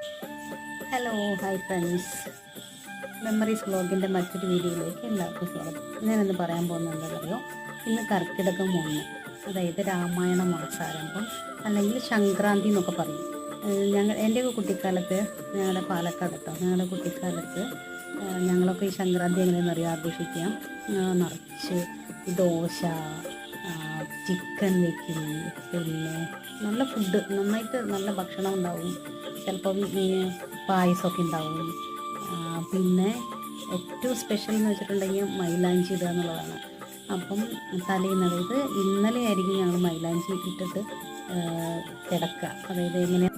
Hello hi friends, memories വ്ളോഗിൻ്റെ മറ്റൊരു വീഡിയോയിലേക്ക് എല്ലാവർക്കും സ്വാഗതം. ഞാനിന്ന് പറയാൻ പോകുന്നത് എന്താണെന്നറിയോ? ഇന്ന് കർക്കിടകം 1, അതായത് രാമായണ മാസാരംഭം അല്ലെങ്കിൽ സംക്രാന്തി എന്നൊക്കെ പറയും. എൻ്റെയൊക്കെ കുട്ടിക്കാലത്ത്, ഞങ്ങളുടെ പാലക്കാട് കേട്ടോ, ഞങ്ങളുടെ കുട്ടിക്കാലത്ത് ഞങ്ങളൊക്കെ ഈ സംക്രാന്തി എങ്ങനെയെന്നറിയോ ആഘോഷിക്കുക? നിറച്ച് ദോശ, ചിക്കൻ വയ്ക്കും, പിന്നെ നല്ല ഫുഡ്, നന്നായിട്ട് നല്ല ഭക്ഷണം ഉണ്ടാവും. ചിലപ്പം പായസമൊക്കെ ഉണ്ടാവും. പിന്നെ ഏറ്റവും സ്പെഷ്യൽ എന്ന് വെച്ചിട്ടുണ്ടെങ്കിൽ മൈലാഞ്ചി ഇടുക എന്നുള്ളതാണ്. അപ്പം തലേന്ന്, അതായത് ഇന്നലെ ആയിരിക്കും ഞങ്ങൾ മൈലാഞ്ചി ഇട്ടിട്ട് കിടക്കുക. അതായത് എങ്ങനെ